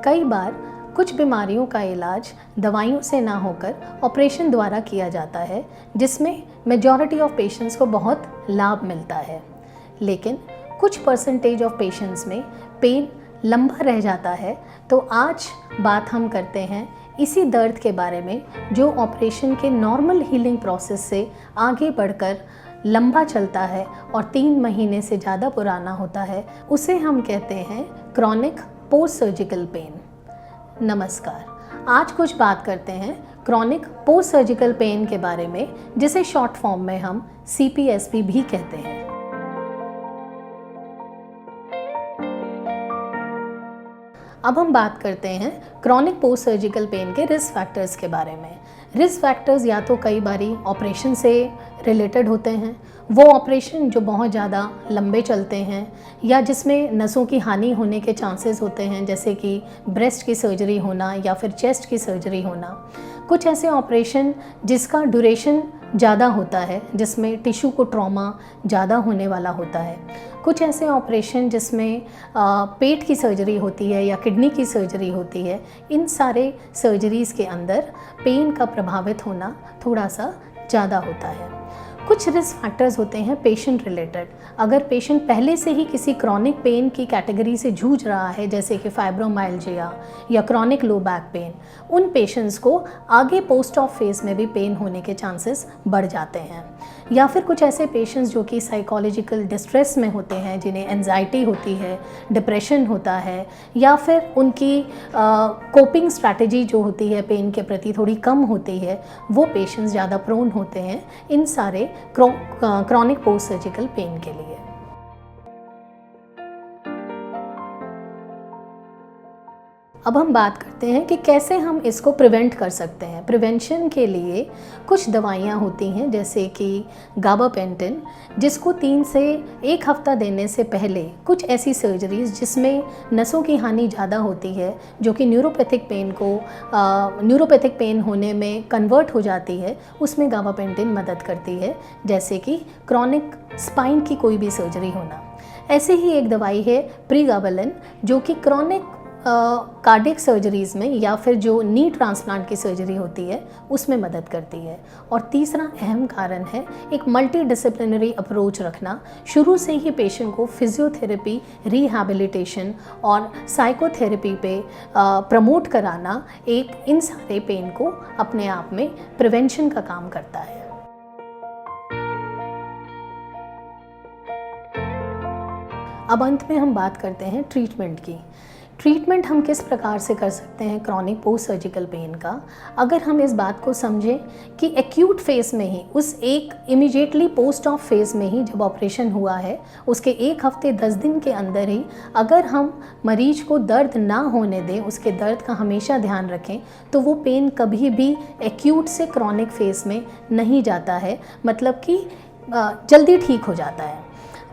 कई बार कुछ बीमारियों का इलाज दवाइयों से ना होकर ऑपरेशन द्वारा किया जाता है, जिसमें मेजॉरिटी ऑफ पेशेंट्स को बहुत लाभ मिलता है। लेकिन कुछ परसेंटेज ऑफ पेशेंट्स में पेन लंबा रह जाता है। तो आज बात हम करते हैं इसी दर्द के बारे में जो ऑपरेशन के नॉर्मल हीलिंग प्रोसेस से आगे बढ़कर लंबा चलता है और 3 महीने से ज़्यादा पुराना होता है। उसे हम कहते हैं क्रॉनिक पोस्ट सर्जिकल पेन। नमस्कार, आज कुछ बात करते हैं क्रॉनिक पोस्ट सर्जिकल पेन के बारे में, जिसे शॉर्ट फॉर्म में हम CPSP भी कहते हैं। अब हम बात करते हैं क्रॉनिक पोस्ट सर्जिकल पेन के रिस्क फैक्टर्स के बारे में। रिस्क फैक्टर्स या तो कई बारी ऑपरेशन से रिलेटेड होते हैं, वो ऑपरेशन जो बहुत ज़्यादा लंबे चलते हैं या जिसमें नसों की हानि होने के चांसेस होते हैं, जैसे कि ब्रेस्ट की सर्जरी होना या फिर चेस्ट की सर्जरी होना। कुछ ऐसे ऑपरेशन जिसका ड्यूरेशन ज़्यादा होता है, जिसमें टिश्यू को ट्रॉमा ज़्यादा होने वाला होता है। कुछ ऐसे ऑपरेशन जिसमें पेट की सर्जरी होती है या किडनी की सर्जरी होती है। इन सारे सर्जरीज़ के अंदर पेन का प्रभावित होना थोड़ा सा ज़्यादा होता है। कुछ रिस्क फैक्टर्स होते हैं पेशेंट रिलेटेड। अगर पेशेंट पहले से ही किसी क्रॉनिक पेन की कैटेगरी से जूझ रहा है, जैसे कि फाइब्रोमाइल्जिया या क्रॉनिक लो बैक पेन, उन पेशेंट्स को आगे पोस्ट ऑफ फेज में भी पेन होने के चांसेस बढ़ जाते हैं। या फिर कुछ ऐसे पेशेंट्स जो कि साइकोलॉजिकल डिस्ट्रेस में होते हैं, जिन्हें एंजाइटी होती है, डिप्रेशन होता है, या फिर उनकी कोपिंग स्ट्रैटेजी जो होती है पेन के प्रति थोड़ी कम होती है, वो पेशेंट्स ज़्यादा प्रोन होते हैं इन सारे क्रॉनिक पोस्ट सर्जिकल पेन के लिए। अब हम बात करते हैं कि कैसे हम इसको प्रिवेंट कर सकते हैं। प्रिवेंशन के लिए कुछ दवाइयाँ होती हैं, जैसे कि गाबापेंटिन, जिसको 3 से 1 हफ्ता देने से पहले कुछ ऐसी सर्जरीज़ जिसमें नसों की हानि ज़्यादा होती है, जो कि न्यूरोपैथिक पेन होने में कन्वर्ट हो जाती है, उसमें गाबापेंटिन मदद करती है, जैसे कि क्रॉनिक स्पाइन की कोई भी सर्जरी होना। ऐसे ही एक दवाई है प्रीगाबालिन, जो कि क्रॉनिक कार्डियक सर्जरीज़ में या फिर जो नी ट्रांसप्लांट की सर्जरी होती है उसमें मदद करती है। और तीसरा अहम कारण है एक मल्टी डिसिप्लिनरी अप्रोच रखना। शुरू से ही पेशेंट को फिजियोथेरेपी, रिहैबिलिटेशन और साइकोथेरेपी पे प्रमोट कराना एक इन सारे पेन को अपने आप में प्रिवेंशन का काम करता है। अब अंत में हम बात करते हैं ट्रीटमेंट की। ट्रीटमेंट हम किस प्रकार से कर सकते हैं क्रॉनिक पोस्ट सर्जिकल पेन का। अगर हम इस बात को समझें कि एक्यूट फेज़ में ही, उस एक इमीडिएटली पोस्ट ऑफ फेज़ में ही जब ऑपरेशन हुआ है, उसके 1 हफ्ते 10 दिन के अंदर ही अगर हम मरीज को दर्द ना होने दें, उसके दर्द का हमेशा ध्यान रखें, तो वो पेन कभी भी एक्यूट से क्रॉनिक फेज़ में नहीं जाता है, मतलब कि जल्दी ठीक हो जाता है।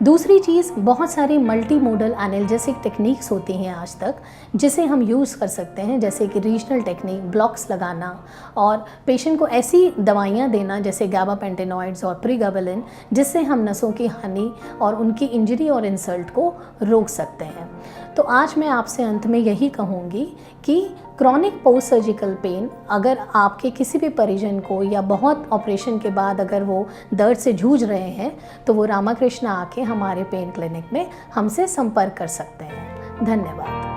दूसरी चीज़, बहुत सारी मल्टी मोडल एनाल्जेसिक टेक्निक्स होती हैं आज तक, जिसे हम यूज़ कर सकते हैं, जैसे कि रीजनल टेक्निक, ब्लॉक्स लगाना और पेशेंट को ऐसी दवाइयाँ देना जैसे गाबापेंटिनॉइड्स और प्रीगाबालिन, जिससे हम नसों की हानि और उनकी इंजरी और इंसल्ट को रोक सकते हैं। तो आज मैं आपसे अंत में यही कहूँगी कि क्रॉनिक पोस्ट सर्जिकल पेन अगर आपके किसी भी परिजन को या बहुत ऑपरेशन के बाद अगर वो दर्द से जूझ रहे हैं, तो वो रामाकृष्णा आके हमारे पेन क्लिनिक में हमसे संपर्क कर सकते हैं। धन्यवाद।